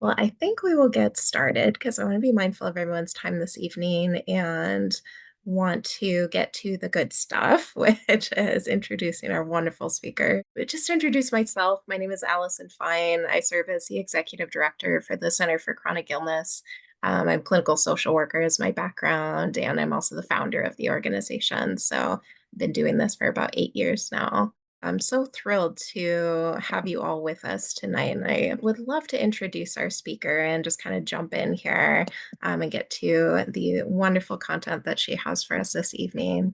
Well, I think we will get started because I want to be mindful of everyone's time this evening and want to get to the good stuff, which is introducing our wonderful speaker. But just to introduce myself, my name is Allison Fine. I serve as the executive director for the Center for Chronic Illness. I'm clinical social worker is my background, and I'm also the founder of the organization. So I've been doing this for about 8 years now. I'm so thrilled to have you all with us tonight. And I would love to introduce our speaker and just kind of jump in here and get to the wonderful content that she has for us this evening.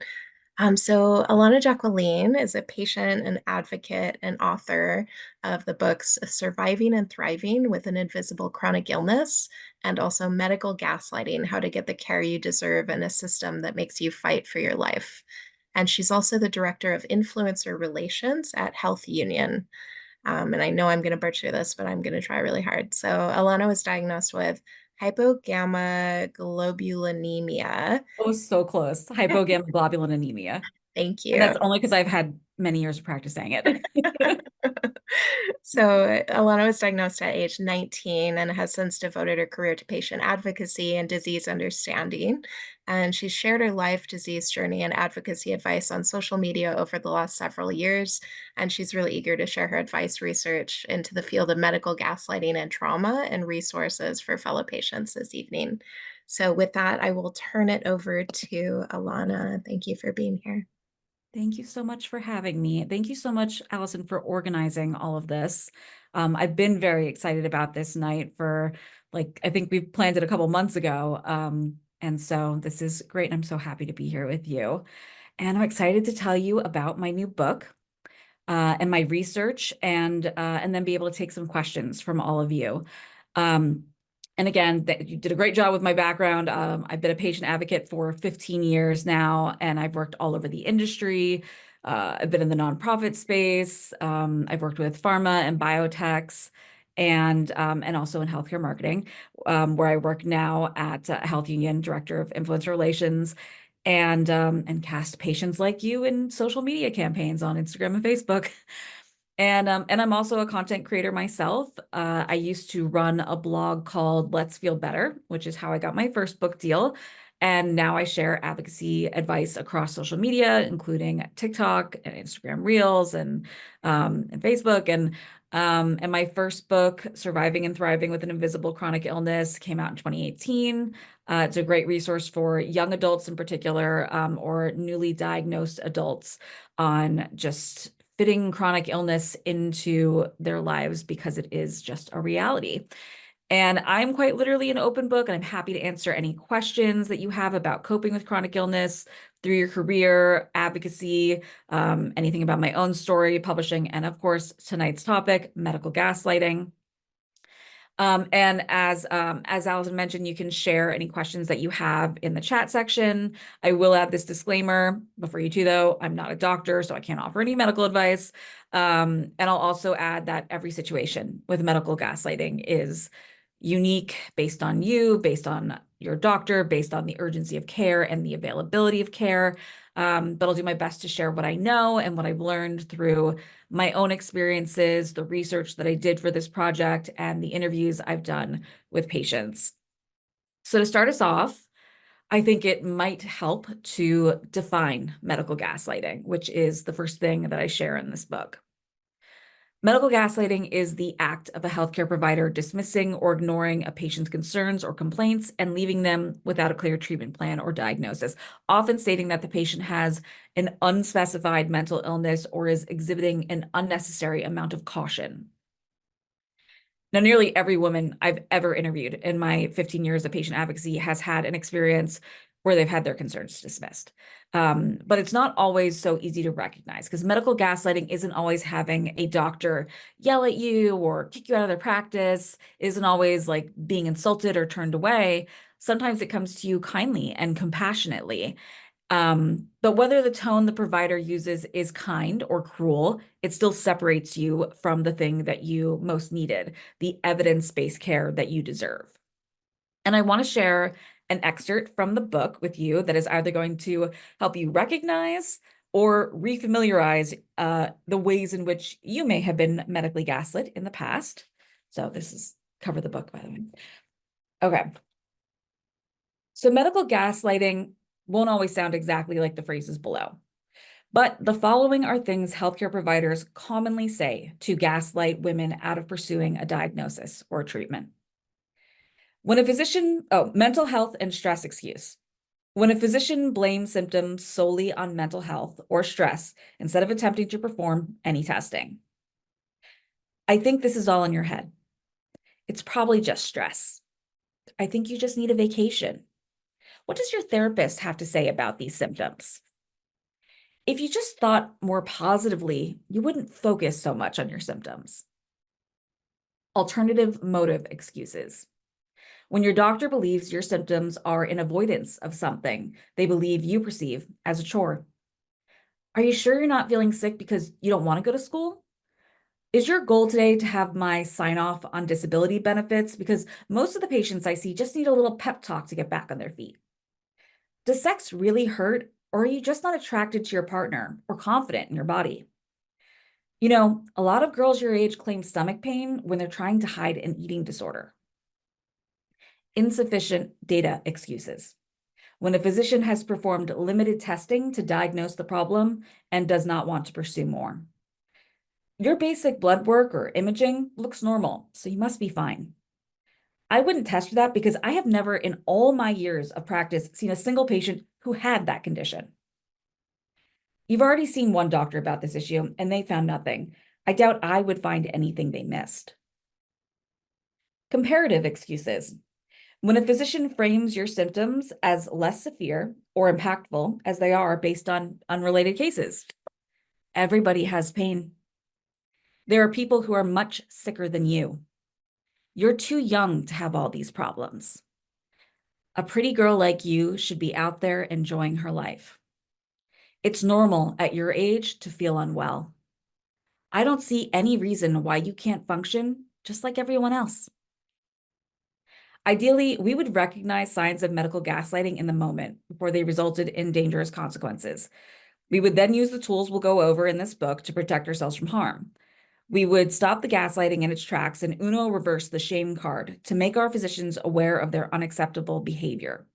So Ilana Jacqueline is a patient and advocate and author of the books Surviving and Thriving with an Invisible Chronic Illness and also Medical Gaslighting, How to Get the Care You Deserve in a System That Makes You Fight for Your Life. And she's also the director of influencer relations at Health Union. And I know I'm going to butcher this, but I'm going to try really hard. So Ilana was diagnosed with hypogammaglobulinemia. Oh, so close. Hypogammaglobulinemia. Thank And you. that's only because I've had many years of practice saying it. So Ilana was diagnosed at age 19 and has since devoted her career to patient advocacy and disease understanding. And she's shared her life, disease journey, and advocacy advice on social media over the last several years. And she's really eager to share her advice, research into the field of medical gaslighting and trauma and resources for fellow patients this evening. So with that, I will turn it over to Ilana. Thank you for being here. Thank you so much for having me. Thank you so much, Allison, for organizing all of this. I've been very excited about this night for I think we planned it a couple months ago. And so this is great. And I'm so happy to be here with you. And I'm excited to tell you about my new book and my research and then be able to take some questions from all of you. Um, and again, you did a great job with my background. I've been a patient advocate for 15 years now, and I've worked all over the industry. I've been in the nonprofit space. I've worked with pharma and biotechs, and also in healthcare marketing, where I work now at Health Union, Director of Influencer Relations, and cast patients like you in social media campaigns on Instagram and Facebook. And I'm also a content creator myself. I used to run a blog called Let's Feel Better, which is how I got my first book deal. And now I share advocacy advice across social media, including TikTok and Instagram Reels and Facebook. And my first book, Surviving and Thriving with an Invisible Chronic Illness, came out in 2018. It's a great resource for young adults in particular, or newly diagnosed adults on just fitting chronic illness into their lives because it is just a reality. And I'm quite literally an open book, and I'm happy to answer any questions that you have about coping with chronic illness through your career, advocacy, anything about my own story, publishing, and of course, tonight's topic, medical gaslighting. And as Allison mentioned, you can share any questions that you have in the chat section. I will add this disclaimer before you too, though. I'm not a doctor, so I can't offer any medical advice. And I'll also add that every situation with medical gaslighting is unique based on you, based on your doctor, based on the urgency of care and the availability of care. But I'll do my best to share what I know and what I've learned through my own experiences, the research that I did for this project, and the interviews I've done with patients. So to start us off, I think it might help to define medical gaslighting, which is the first thing that I share in this book. Medical gaslighting is the act of a healthcare provider dismissing or ignoring a patient's concerns or complaints and leaving them without a clear treatment plan or diagnosis, often stating that the patient has an unspecified mental illness or is exhibiting an unnecessary amount of caution. Now, nearly every woman I've ever interviewed in my 15 years of patient advocacy has had an experience where they've had their concerns dismissed. But it's not always so easy to recognize because medical gaslighting isn't always having a doctor yell at you or kick you out of their practice, isn't always like being insulted or turned away. Sometimes it comes to you kindly and compassionately. But whether the tone the provider uses is kind or cruel, it still separates you from the thing that you most needed, the evidence-based care that you deserve. And I want to share an excerpt from the book with you that is either going to help you recognize or refamiliarize the ways in which you may have been medically gaslit in the past. So this is Cover the book, by the way. Okay. So medical gaslighting won't always sound exactly like the phrases below. But the following are things healthcare providers commonly say to gaslight women out of pursuing a diagnosis or treatment. Mental health and stress excuse. When a physician blames symptoms solely on mental health or stress instead of attempting to perform any testing. I think this is all in your head. It's probably just stress. I think you just need a vacation. What does your therapist have to say about these symptoms? If you just thought more positively, you wouldn't focus so much on your symptoms. Alternative motive excuses. When your doctor believes your symptoms are in avoidance of something they believe you perceive as a chore. Are you sure you're not feeling sick because you don't want to go to school? Is your goal today to have my sign off on disability benefits? Because most of the patients I see just need a little pep talk to get back on their feet. Does sex really hurt, or are you just not attracted to your partner or confident in your body? You know, a lot of girls your age claim stomach pain when they're trying to hide an eating disorder. Insufficient data excuses. When a physician has performed limited testing to diagnose the problem and does not want to pursue more. Your basic blood work or imaging looks normal, so you must be fine. I wouldn't test for that because I have never in all my years of practice seen a single patient who had that condition. You've already seen one doctor about this issue and they found nothing. I doubt I would find anything they missed. Comparative excuses. When a physician frames your symptoms as less severe or impactful as they are based on unrelated cases. Everybody has pain. There are people who are much sicker than you. You're too young to have all these problems. A pretty girl like you should be out there enjoying her life. It's normal at your age to feel unwell. I don't see any reason why you can't function just like everyone else. Ideally, we would recognize signs of medical gaslighting in the moment before they resulted in dangerous consequences. We would then use the tools we'll go over in this book to protect ourselves from harm. We would stop the gaslighting in its tracks and reverse the shame card to make our physicians aware of their unacceptable behavior.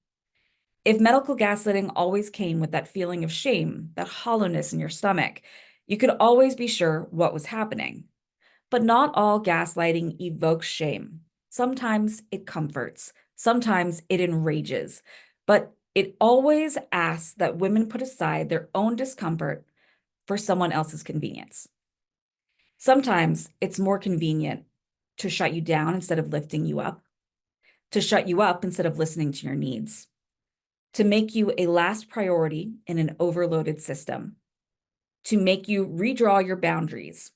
If medical gaslighting always came with that feeling of shame, that hollowness in your stomach, you could always be sure what was happening. But not all gaslighting evokes shame. Sometimes it comforts, sometimes it enrages, but it always asks that women put aside their own discomfort for someone else's convenience. Sometimes it's more convenient to shut you down instead of lifting you up, to shut you up instead of listening to your needs, to make you a last priority in an overloaded system, to make you redraw your boundaries,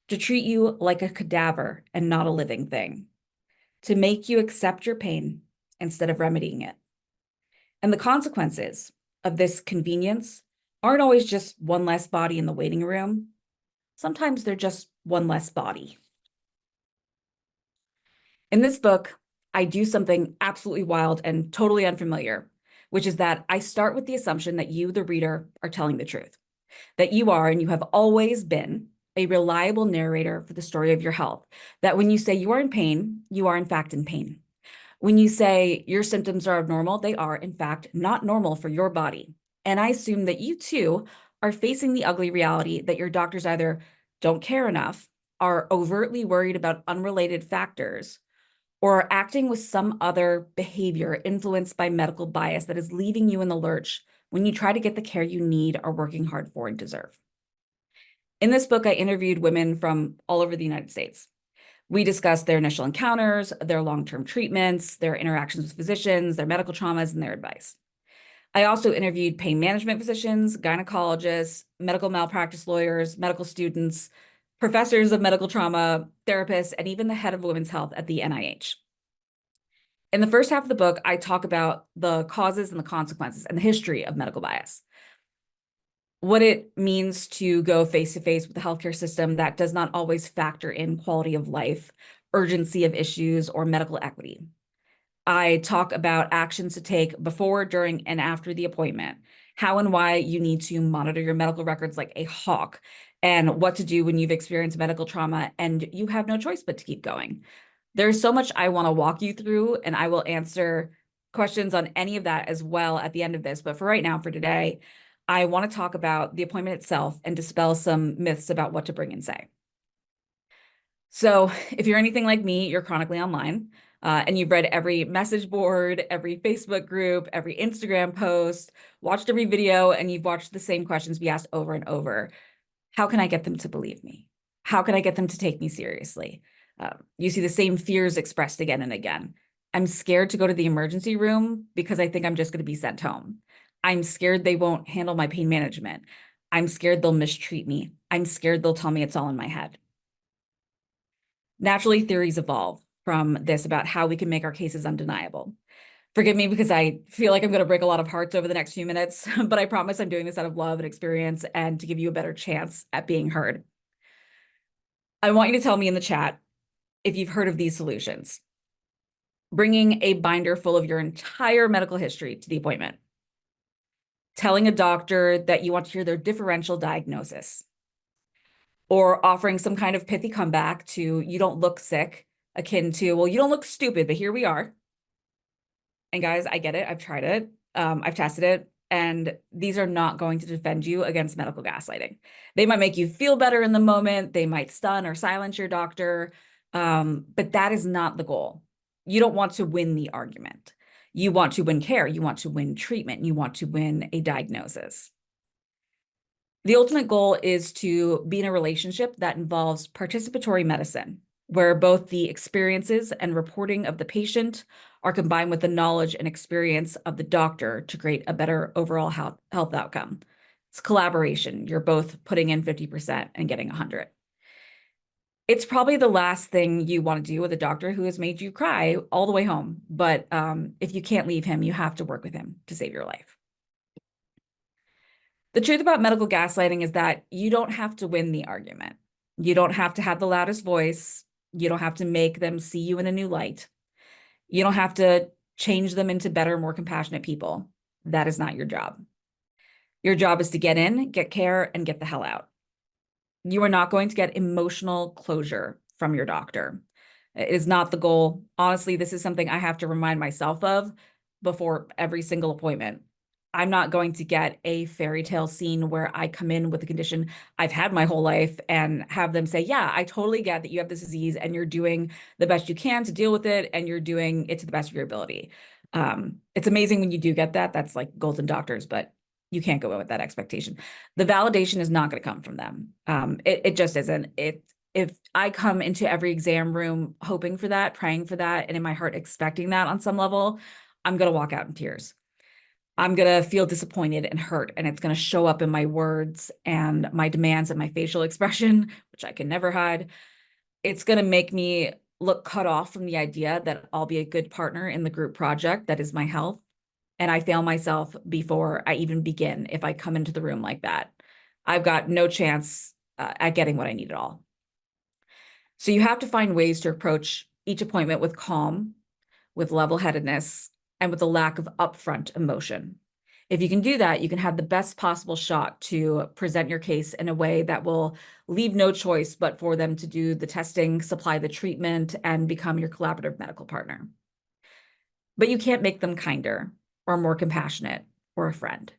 to treat you like a cadaver and not a living thing, to make you accept your pain instead of remedying it. And the consequences of this convenience aren't always just one less body in the waiting room. Sometimes they're just one less body. In this book, I do something absolutely wild and totally unfamiliar, which is that I start with the assumption that you, the reader, are telling the truth, that you are and you have always been a reliable narrator for the story of your health, that when you say you are in pain, you are in fact in pain. When you say your symptoms are abnormal, they are in fact not normal for your body. And I assume that you too are facing the ugly reality that your doctors either don't care enough, are overtly worried about unrelated factors, or are acting with some other behavior influenced by medical bias that is leaving you in the lurch when you try to get the care you need, are working hard for, and deserve. In this book, I interviewed women from all over the United States. We discussed their initial encounters, their long-term treatments, their interactions with physicians, their medical traumas, and their advice. I also interviewed pain management physicians, gynecologists, medical malpractice lawyers, medical students, professors of medical trauma, therapists, and even the head of women's health at the NIH. In the first half of the book, I talk about the causes and the consequences and the history of medical bias. What it means to go face-to-face with the healthcare system that does not always factor in quality of life, urgency of issues, or medical equity. I talk about actions to take before, during, and after the appointment, how and why you need to monitor your medical records like a hawk, and what to do when you've experienced medical trauma and you have no choice but to keep going. There's so much I want to walk you through, and I will answer questions on any of that as well at the end of this. But for right now, for today, I want to talk about the appointment itself and dispel some myths about what to bring and say. So, if you're anything like me, you're chronically online, and you've read every message board, every Facebook group, every Instagram post, watched every video, and you've watched the same questions be asked over and over. How can I get them to believe me? How can I get them to take me seriously? You see the same fears expressed again and again. I'm scared to go to the emergency room because I think I'm just going to be sent home. I'm scared they won't handle my pain management. I'm scared they'll mistreat me. I'm scared they'll tell me it's all in my head. Naturally, theories evolve from this about how we can make our cases undeniable. Forgive me because I feel like I'm going to break a lot of hearts over the next few minutes, but I promise I'm doing this out of love and experience and to give you a better chance at being heard. I want you to tell me in the chat if you've heard of these solutions. Bringing a binder full of your entire medical history to the appointment. Telling a doctor that you want to hear their differential diagnosis. Or offering some kind of pithy comeback to, you don't look sick, akin to, well, you don't look stupid, but here we are. And guys, I get it. I've tried it. I've tested it. And these are not going to defend you against medical gaslighting. They might make you feel better in the moment. They might stun or silence your doctor. But that is not the goal. You don't want to win the argument. You want to win care. You want to win treatment. You want to win a diagnosis. The ultimate goal is to be in a relationship that involves participatory medicine, where both the experiences and reporting of the patient are combined with the knowledge and experience of the doctor to create a better overall health outcome. It's collaboration. You're both putting in 50% and getting 100. It's probably the last thing you want to do with a doctor who has made you cry all the way home. But if you can't leave him, you have to work with him to save your life. The truth about medical gaslighting is that you don't have to win the argument. You don't have to have the loudest voice. You don't have to make them see you in a new light. You don't have to change them into better, more compassionate people. That is not your job. Your job is to get in, get care, and get the hell out. You are not going to get emotional closure from your doctor. It is not the goal. Honestly, this is something I have to remind myself of before every single appointment. I'm not going to get a fairy tale scene where I come in with a condition I've had my whole life and have them say, yeah, I totally get that you have this disease and you're doing the best you can to deal with it and you're doing it to the best of your ability. It's amazing when you do get that. That's like golden doctors, but you can't go in with that expectation. The validation is not going to come from them. It just isn't. If I come into every exam room hoping for that, praying for that, and in my heart expecting that on some level, I'm going to walk out in tears. I'm going to feel disappointed and hurt, and it's going to show up in my words and my demands and my facial expression, which I can never hide. It's going to make me look cut off from the idea that I'll be a good partner in the group project that is my health. And I fail myself before I even begin if I come into the room like that. I've got no chance at getting what I need at all. So you have to find ways to approach each appointment with calm, with level-headedness, and with a lack of upfront emotion. If you can do that, you can have the best possible shot to present your case in a way that will leave no choice but for them to do the testing, supply the treatment, and become your collaborative medical partner. But you can't make them kinder or more compassionate or a friend.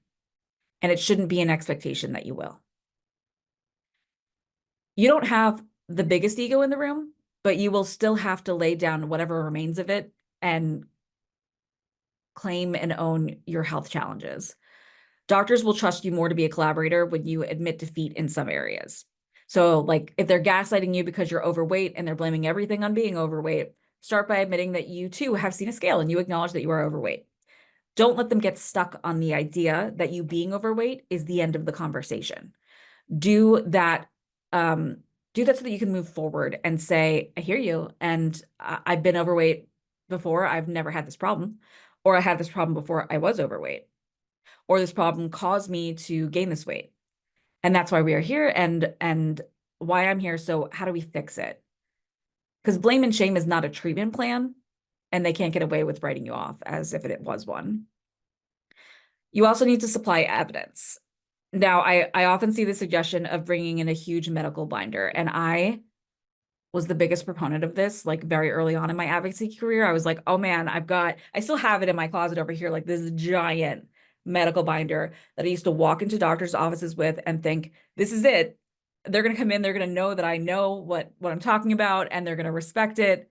And it shouldn't be an expectation that you will. You don't have the biggest ego in the room, but you will still have to lay down whatever remains of it and claim and own your health challenges. Doctors will trust you more to be a collaborator when you admit defeat in some areas. So like if they're gaslighting you because you're overweight and they're blaming everything on being overweight, start by admitting that you too have seen a scale and you acknowledge that you are overweight. Don't let them get stuck on the idea that you being overweight is the end of the conversation. Do that, do that so that you can move forward and say, I hear you, and I've been overweight before. I've never had this problem, or I had this problem before I was overweight, or this problem caused me to gain this weight. And that's why we are here and why I'm here. So how do we fix it? Because blame and shame is not a treatment plan, and they can't get away with writing you off as if it was one. You also need to supply evidence. Now, I often see the suggestion of bringing in a huge medical binder, and I was the biggest proponent of this, like very early on in my advocacy career. I was like, oh man, I still have it in my closet over here, like this giant medical binder that I used to walk into doctors' offices with and think, this is it. They're going to come in, they're going to know that I know what I'm talking about, and they're going to respect it.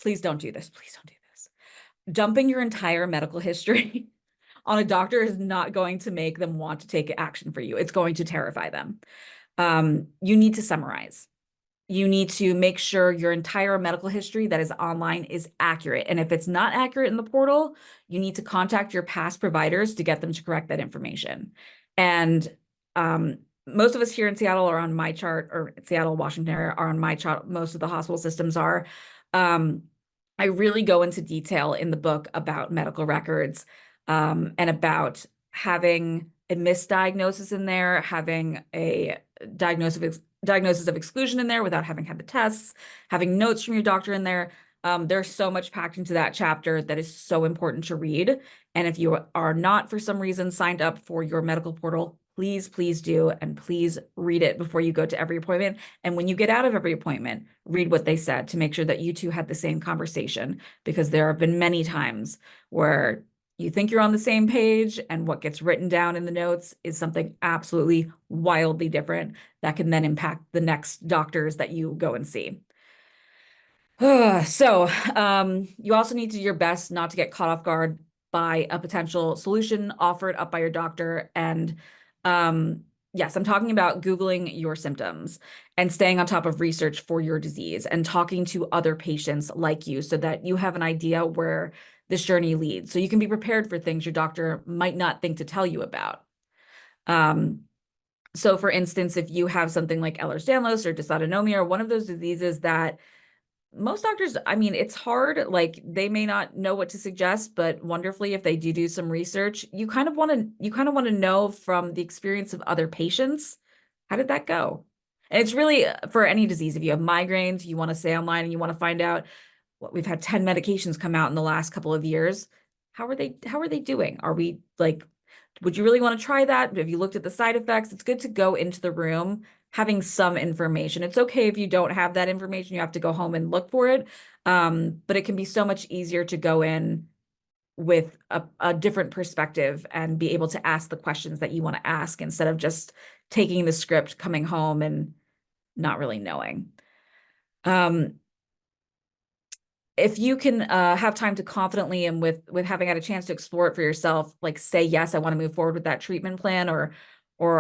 Please don't do this. Please don't do this. Dumping your entire medical history on a doctor is not going to make them want to take action for you. It's going to terrify them. You need to summarize. You need to make sure your entire medical history that is online is accurate. And if it's not accurate in the portal, you need to contact your past providers to get them to correct that information. And most of us here in Seattle are on my chart, or Seattle, Washington area are on my chart. Most of the hospital systems are. Um, I really go into detail in the book about medical records, and about having a misdiagnosis in there, having a diagnosis of exclusion in there without having had the tests, having notes from your doctor in there. There's so much packed into that chapter that is so important to read. And if you are not, for some reason, signed up for your medical portal, please, please do. And please read it before you go to every appointment. And when you get out of every appointment, read what they said to make sure that you two had the same conversation, because there have been many times where you think you're on the same page, and what gets written down in the notes is something absolutely wildly different that can then impact the next doctors that you go and see. So, you also need to do your best not to get caught off guard by a potential solution offered up by your doctor. And yes, I'm talking about Googling your symptoms and staying on top of research for your disease and talking to other patients like you so that you have an idea where this journey leads. So you can be prepared for things your doctor might not think to tell you about. Um, so for instance, if you have something like Ehlers-Danlos or dysautonomia, or one of those diseases that most doctors, I mean, it's hard, like they may not know what to suggest, but wonderfully, if they do some research, you kind of want to know from the experience of other patients, how did that go? And it's really for any disease. If you have migraines, you want to stay online and you want to find out what we've had 10 medications come out in the last couple of years. How are they doing? Are we like, would you really want to try that? Have you looked at the side effects? It's good to go into the room having some information. It's okay if you don't have that information, you have to go home and look for it. But it can be so much easier to go in with a different perspective and be able to ask the questions that you want to ask instead of just taking the script, coming home and not really knowing. Um, if you can have time to confidently and with having had a chance to explore it for yourself, like say, yes, I want to move forward with that treatment plan, or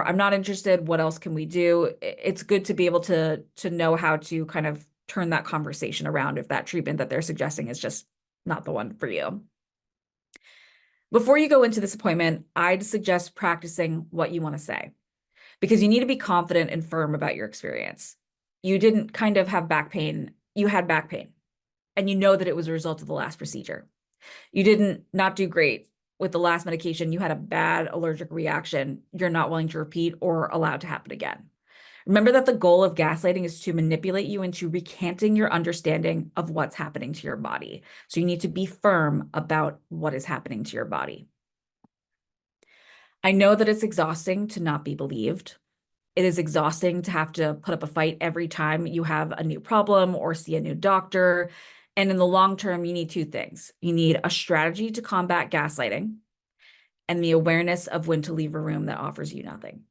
I'm not interested, what else can we do? It's good to be able to know how to kind of turn that conversation around if that treatment that they're suggesting is just not the one for you. Before you go into this appointment, I'd suggest practicing what you want to say, because you need to be confident and firm about your experience. You didn't kind of have back pain, you had back pain, and you know that it was a result of the last procedure. You didn't not do great with the last medication. You had a bad allergic reaction you're not willing to repeat or allow to happen again. Remember that the goal of gaslighting is to manipulate you into recanting your understanding of what's happening to your body. So you need to be firm about what is happening to your body. I know that it's exhausting to not be believed. It is exhausting to have to put up a fight every time you have a new problem or see a new doctor. And in the long term, you need two things. You need a strategy to combat gaslighting and the awareness of when to leave a room that offers you nothing.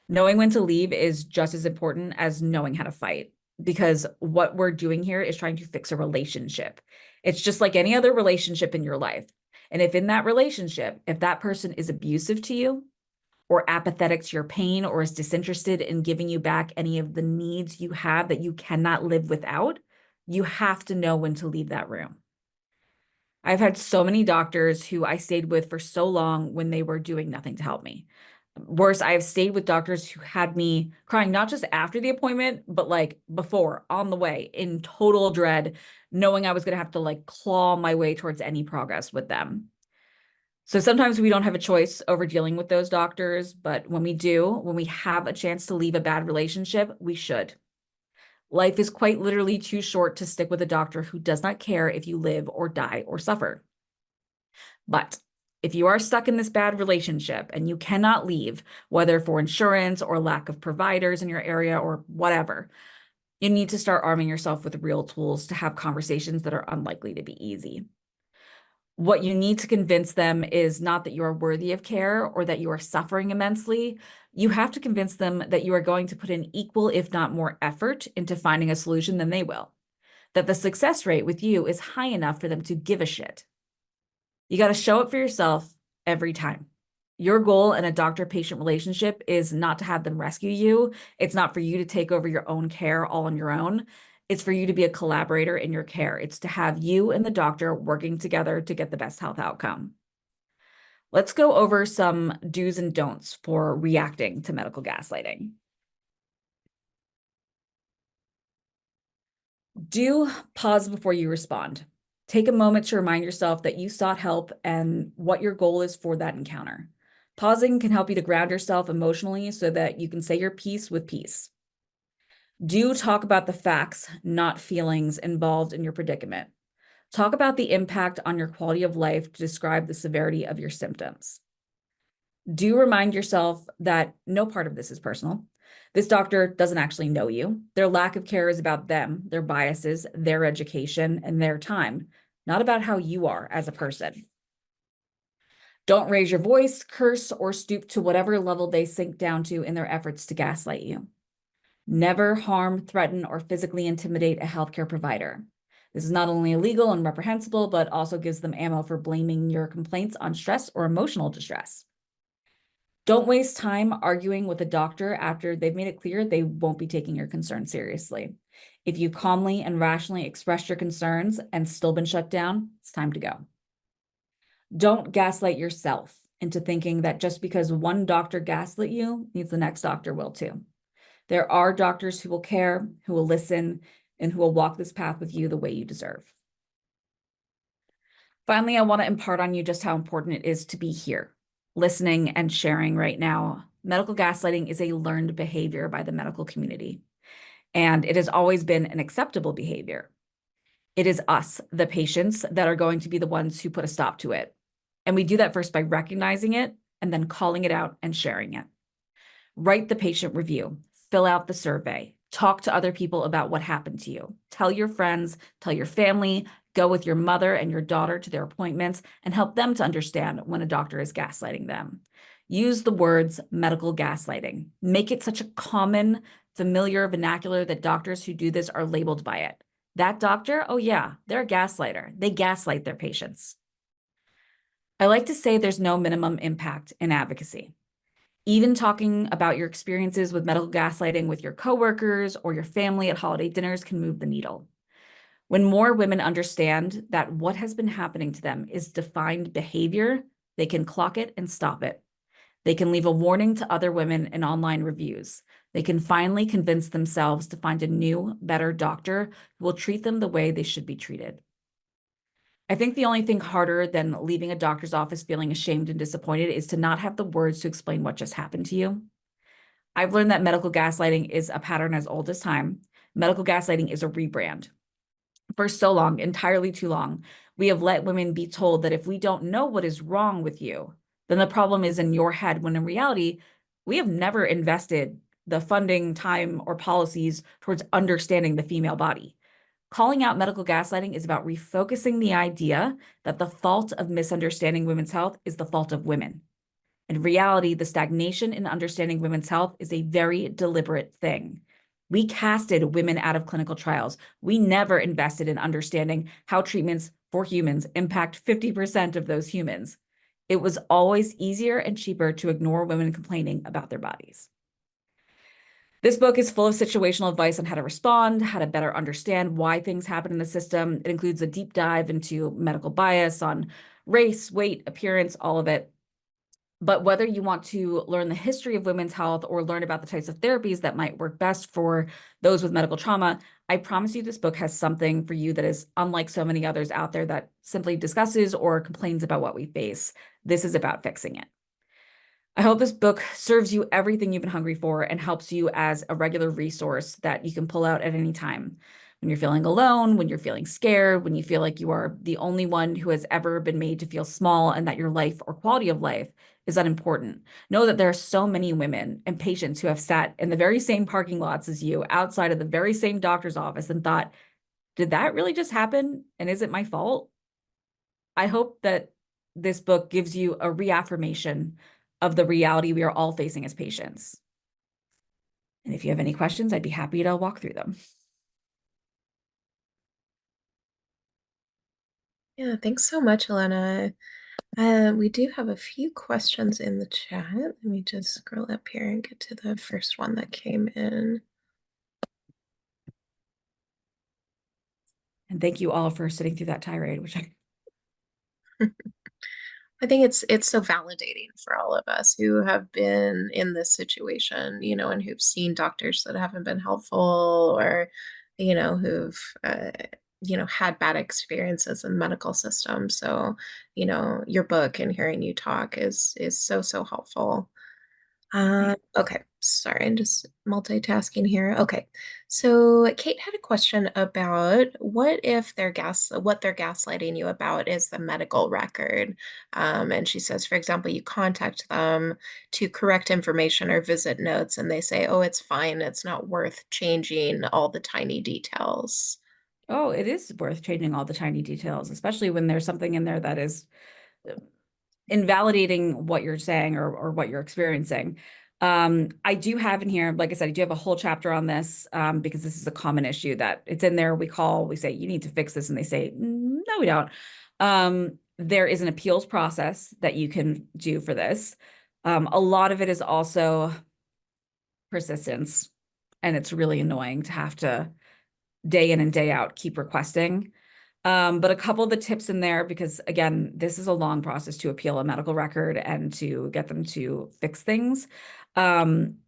Knowing when to leave is just as important as knowing how to fight, because what we're doing here is trying to fix a relationship. It's just like any other relationship in your life. And if in that relationship, if that person is abusive to you, or apathetic to your pain, or is disinterested in giving you back any of the needs you have that you cannot live without, you have to know when to leave that room. I've had so many doctors who I stayed with for so long when they were doing nothing to help me. Worse, I have stayed with doctors who had me crying, not just after the appointment, but like before, on the way, in total dread, knowing I was going to have to like claw my way towards any progress with them. So sometimes we don't have a choice over dealing with those doctors, but when we do, when we have a chance to leave a bad relationship, we should. Life is quite literally too short to stick with a doctor who does not care if you live or die or suffer. But if you are stuck in this bad relationship and you cannot leave, whether for insurance or lack of providers in your area or whatever, You need to start arming yourself with real tools to have conversations that are unlikely to be easy. What you need to convince them is not that you are worthy of care or that you are suffering immensely. You have to convince them that you are going to put in equal, if not more, effort into finding a solution than they will. That the success rate with you is high enough for them to give a shit. You got to show up for yourself every time. Your goal in a doctor-patient relationship is not to have them rescue you. It's not for you to take over your own care all on your own. It's for you to be a collaborator in your care. It's to have you and the doctor working together to get the best health outcome. Let's go over some do's and don'ts for reacting to medical gaslighting. Do pause before you respond. Take a moment to remind yourself that you sought help and what your goal is for that encounter. Pausing can help you to ground yourself emotionally so that you can say your piece with peace. Do talk about the facts, not feelings, involved in your predicament. Talk about the impact on your quality of life to describe the severity of your symptoms. Do remind yourself that no part of this is personal. This doctor doesn't actually know you. Their lack of care is about them, their biases, their education, and their time, not about how you are as a person. Don't raise your voice, curse, or stoop to whatever level they sink down to in their efforts to gaslight you. Never harm, threaten, or physically intimidate a healthcare provider. This is not only illegal and reprehensible, but also gives them ammo for blaming your complaints on stress or emotional distress. Don't waste time arguing with a doctor after they've made it clear they won't be taking your concerns seriously. If you calmly and rationally expressed your concerns and still been shut down, it's time to go. Don't gaslight yourself into thinking that just because one doctor gaslit you means the next doctor will too. There are doctors who will care, who will listen, and who will walk this path with you the way you deserve. Finally, I want to impart on you just how important it is to be here, listening and sharing right now. Medical gaslighting is a learned behavior by the medical community, and it has always been an acceptable behavior. It is us, the patients, that are going to be the ones who put a stop to it. And we do that first by recognizing it and then calling it out and sharing it. Write the patient review, fill out the survey, talk to other people about what happened to you. Tell your friends, tell your family, go with your mother and your daughter to their appointments and help them to understand when a doctor is gaslighting them. Use the words medical gaslighting. Make it such a common, familiar vernacular that doctors who do this are labeled by it. That doctor, oh yeah, they're a gaslighter. They gaslight their patients. I like to say there's no minimum impact in advocacy. Even talking about your experiences with medical gaslighting with your coworkers or your family at holiday dinners can move the needle. When more women understand that what has been happening to them is defined behavior, they can clock it and stop it. They can leave a warning to other women in online reviews. They can finally convince themselves to find a new, better doctor who will treat them the way they should be treated. I think the only thing harder than leaving a doctor's office feeling ashamed and disappointed is to not have the words to explain what just happened to you. I've learned that medical gaslighting is a pattern as old as time. Medical gaslighting is a rebrand. For so long, entirely too long, we have let women be told that if we don't know what is wrong with you, then the problem is in your head, when in reality, we have never invested the funding, time, or policies towards understanding the female body. Calling out medical gaslighting is about refocusing the idea that the fault of misunderstanding women's health is the fault of women. In reality, the stagnation in understanding women's health is a very deliberate thing. We casted women out of clinical trials. We never invested in understanding how treatments for humans impact 50% of those humans. It was always easier and cheaper to ignore women complaining about their bodies. This book is full of situational advice on how to respond, how to better understand why things happen in the system. It includes a deep dive into medical bias on race, weight, appearance, all of it. But whether you want to learn the history of women's health or learn about the types of therapies that might work best for those with medical trauma, I promise you this book has something for you that is unlike so many others out there that simply discusses or complains about what we face. This is about fixing it. I hope this book serves you everything you've been hungry for and helps you as a regular resource that you can pull out at any time. when you're feeling alone, when you're feeling scared, when you feel like you are the only one who has ever been made to feel small and that your life or quality of life is unimportant. Know that there are so many women and patients who have sat in the very same parking lots as you outside of the very same doctor's office and thought, did that really just happen? And is it my fault? I hope that this book gives you a reaffirmation of the reality we are all facing as patients. And if you have any questions, I'd be happy to walk through them. Yeah, thanks so much, Ilana. We do have a few questions in the chat. Let me just scroll up here and get to the first one that came in. And thank you all for sitting through that tirade, which I I think it's so validating for all of us who have been in this situation, and who've seen doctors that haven't been helpful or, who've had bad experiences in the medical system. So, your book and hearing you talk is so, so helpful. Okay, sorry, I'm just multitasking here. Okay, so Kate had a question about what they're gaslighting you about is the medical record. And she says, for example, you contact them to correct information or visit notes, and they say, "Oh, it's fine. It's not worth changing all the tiny details." oh, it is worth changing all the tiny details, especially when there's something in there that is invalidating what you're saying or what you're experiencing. I do have in here, like I said, I do have a whole chapter on this because this is a common issue that it's in there. We say, you need to fix this. And they say, no, we don't. There is an appeals process that you can do for this. A lot of it is also persistence. And it's really annoying to have to day in and day out keep requesting. But a couple of the tips in there, because again, this is a long process to appeal a medical record and to get them to fix things. Um,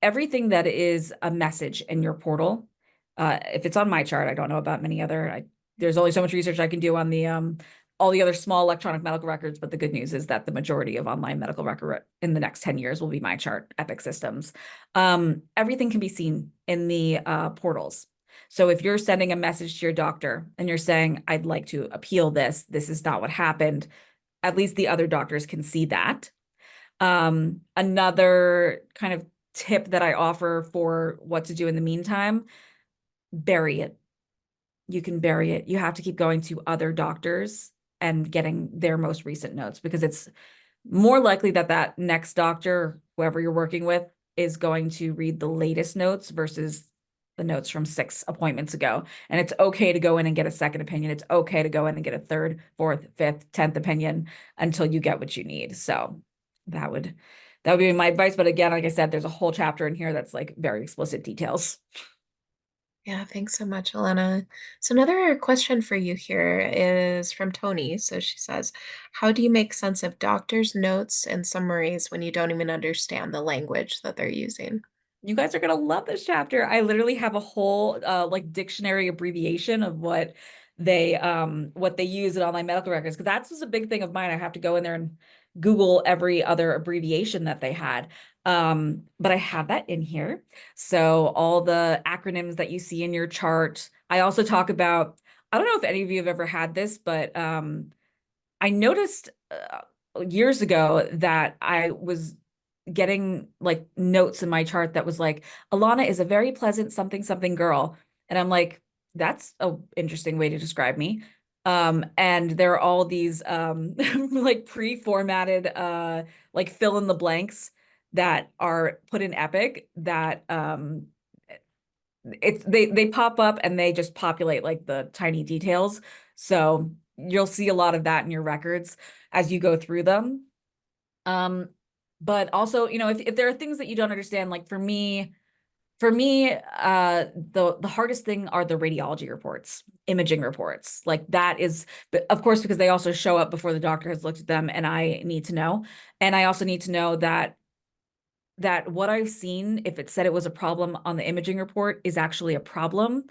Everything that is a message in your portal, if it's on my chart, I don't know about many other, there's only so much research I can do on the all the other small electronic medical records, but the good news is that the majority of online medical record in the next 10 years will be my chart, Epic Systems. Everything can be seen in the portals. So if you're sending a message to your doctor and you're saying, I'd like to appeal this, this is not what happened, at least the other doctors can see that. Another kind of tip that I offer for what to do in the meantime, bury it. You can bury it. You have to keep going to other doctors and getting their most recent notes because it's more likely that that next doctor, whoever you're working with, is going to read the latest notes versus the notes from 6 appointments ago. And it's okay to go in and get a second opinion. It's okay to go in and get a third, fourth, fifth, 10th opinion until you get what you need. So that would be my advice. But again, like I said, there's a whole chapter in here that's like very explicit details. Yeah, thanks so much, Elena. So another question for you here is from Tony. So she says, how do you make sense of doctors' notes and summaries when you don't even understand the language that they're using? You guys are gonna love this chapter. I literally have a whole like dictionary abbreviation of what they use in online medical records because that's was a big thing of mine. I have to go in there and Google every other abbreviation that they had. But I have that in here. So all the acronyms that you see in your chart. I also talk about, I don't know if any of you have ever had this, but I noticed years ago that I was getting like notes in my chart that was like, Ilana is a very pleasant something something girl. And I'm like, that's a interesting way to describe me. And there are all these like pre-formatted like fill in the blanks that are put in Epic that it's they pop up and they just populate like the tiny details. So you'll see a lot of that in your records as you go through them. Um, but also, if there are things that you don't understand, like for me, the hardest thing are the radiology reports, imaging reports. Like that is, but of course, because they also show up before the doctor has looked at them, and I need to know. And I also need to know that what I've seen, if it said it was a problem on the imaging report, is actually a problem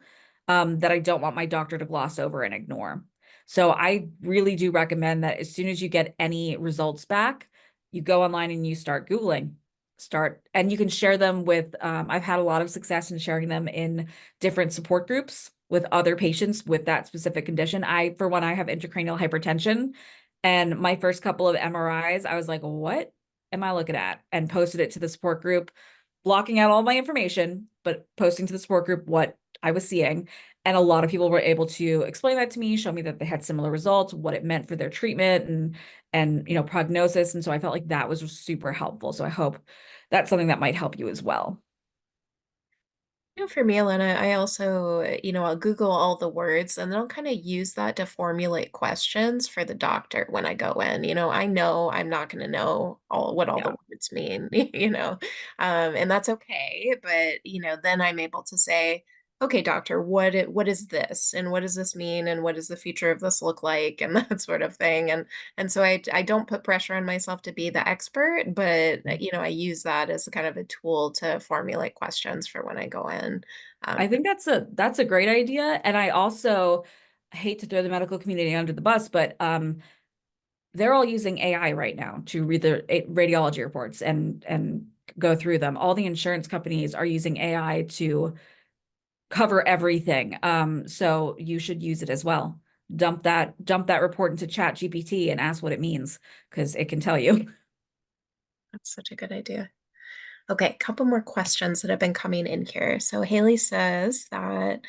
that I don't want my doctor to gloss over and ignore. So I really do recommend that as soon as you get any results back, you go online and you start Googling. start, and you can share them with, I've had a lot of success in sharing them in different support groups with other patients with that specific condition. For one, I have intracranial hypertension, and my first couple of MRIs, I was like, what am I looking at? And posted it to the support group, blocking out all my information, but posting to the support group what I was seeing. And a lot of people were able to explain that to me, show me that they had similar results, what it meant for their treatment and prognosis. And so I felt like that was super helpful. So I hope that's something that might help you as well. For me, Ilana, I also, I'll Google all the words and then I'll kind of use that to formulate questions for the doctor when I go in. I know I'm not going to know all the Yeah. words mean, and that's okay. But, then I'm able to say, okay, doctor, what is this? And what does this mean? And what does the future of this look like? And that sort of thing. And so I don't put pressure on myself to be the expert, but I use that as kind of a tool to formulate questions for when I go in. I Um, think that's a great idea. And I also hate to throw the medical community under the bus, but they're all using AI right now to read the radiology reports and go through them. All the insurance companies are using AI to cover everything. So you should use it as well. Dump that report into Chat GPT and ask what it means, because it can tell you. that's such a good idea. Okay, a couple more questions that have been coming in here. So Haley says that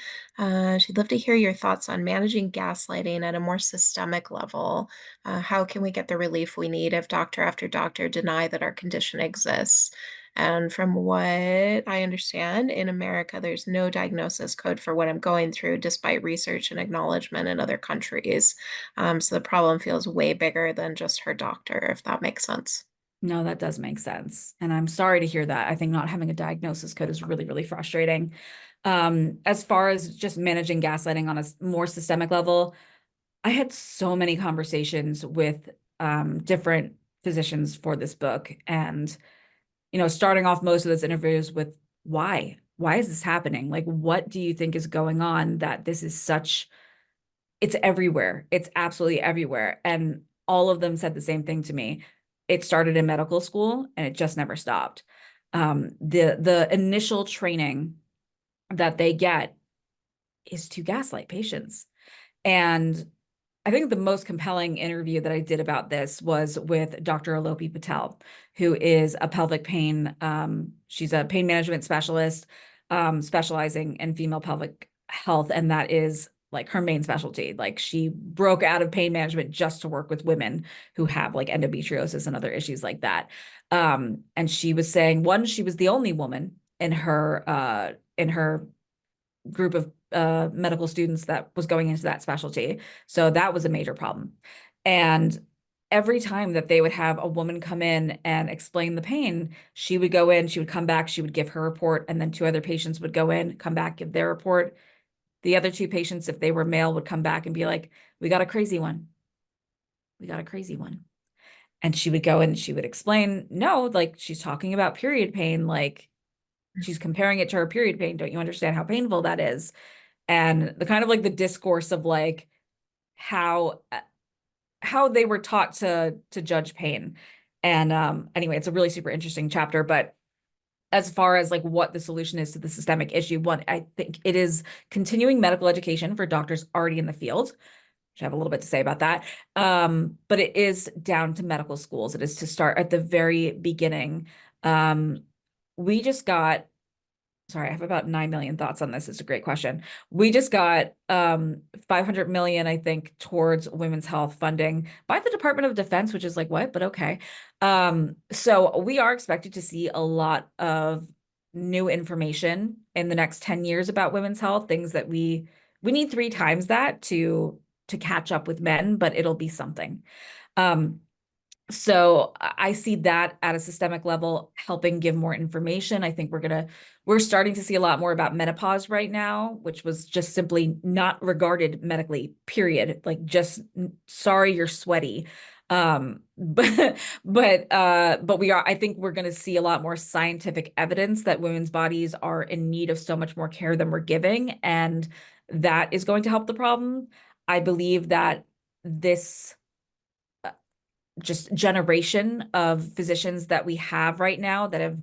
she'd love to hear your thoughts on managing gaslighting at a more systemic level. How can we get the relief we need if doctor after doctor deny that our condition exists? And from what I understand, in America, there's no diagnosis code for what I'm going through, despite research and acknowledgement in other countries. So the problem feels way bigger than just her doctor, if that makes sense. No, that does make sense. And I'm sorry to hear that. I think not having a diagnosis code is really, really frustrating. As far as just managing gaslighting on a more systemic level, I had so many conversations with different physicians for this book. And, starting off most of those interviews with why? Why is this happening? Like, what do you think is going on that this is such, it's everywhere. It's absolutely everywhere. And all of them said the same thing to me. It started in medical school and it just never stopped. The initial training that they get is to gaslight patients. And I think the most compelling interview that I did about this was with Dr. Alopi Patel, who is a pelvic pain. She's a pain management specialist, specializing in female pelvic health, and that is like her main specialty. Like she broke out of pain management just to work with women who have like endometriosis and other issues like that. And she was saying, one, she was the only woman in her group of medical students that was going into that specialty. So that was a major problem. And every time that they would have a woman come in and explain the pain, she would go in, she would come back, she would give her report, and then two other patients would go in, come back, give their report. The other two patients, if they were male, would come back and be like, we got a crazy one. We got a crazy one. And she would go in and she would explain, no, like she's talking about period pain, like she's comparing it to her period pain. Don't you understand how painful that is? And the kind of like the discourse of like how how they were taught to judge pain. And anyway, it's a really super interesting chapter. But as far as like what the solution is to the systemic issue, one, I think it is continuing medical education for doctors already in the field, which I have a little bit to say about that. But it is down to medical schools. It is to start at the very beginning. Um, we just got Sorry, I have about 9 million thoughts on this. It's a great question. We just got 500 million, I think, towards women's health funding by the Department of Defense, which is like, what? But okay. So we are expected to see a lot of new information in the next 10 years about women's health, things that we need three times that to catch up with men, but it'll be something. Um, so I see that at a systemic level helping give more information. I think we're starting to see a lot more about menopause right now, which was just simply not regarded medically, period. Like just sorry, you're sweaty. But I think we're going to see a lot more scientific evidence that women's bodies are in need of so much more care than we're giving, and that is going to help the problem. I believe that this just generation of physicians that we have right now that have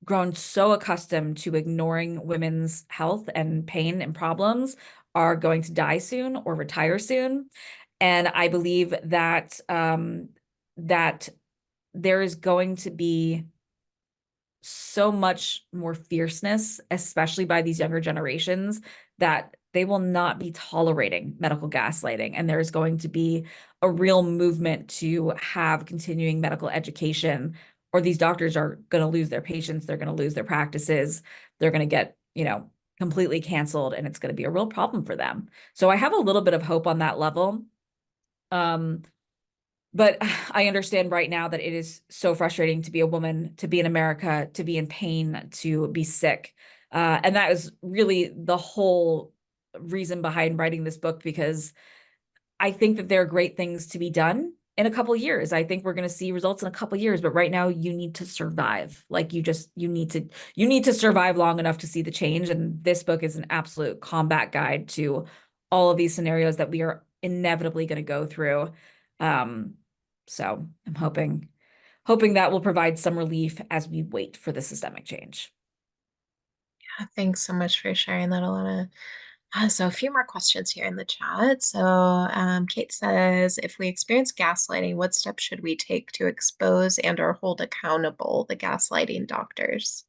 grown so accustomed to ignoring women's health and pain and problems are going to die soon or retire soon. And I believe that that there is going to be so much more fierceness, especially by these younger generations, that they will not be tolerating medical gaslighting. And there's going to be a real movement to have continuing medical education, or these doctors are going to lose their patients, they're going to lose their practices, they're going to get, completely canceled, and it's going to be a real problem for them. So I have a little bit of hope on that level. Um, but I understand right now that it is so frustrating to be a woman, to be in America, to be in pain, to be sick. And that is really the whole reason behind writing this book, because I think that there are great things to be done in a couple of years. I think we're going to see results in a couple of years, but right now you need to survive. Like you need to survive long enough to see the change. And this book is an absolute combat guide to all of these scenarios that we are inevitably going to go through. Um, so I'm hoping that will provide some relief as we wait for the systemic change. Thanks so much for sharing that, Ilana. So, a few more questions here in the chat. So, Kate says, if we experience gaslighting, what steps should we take to expose and or hold accountable the gaslighting doctors?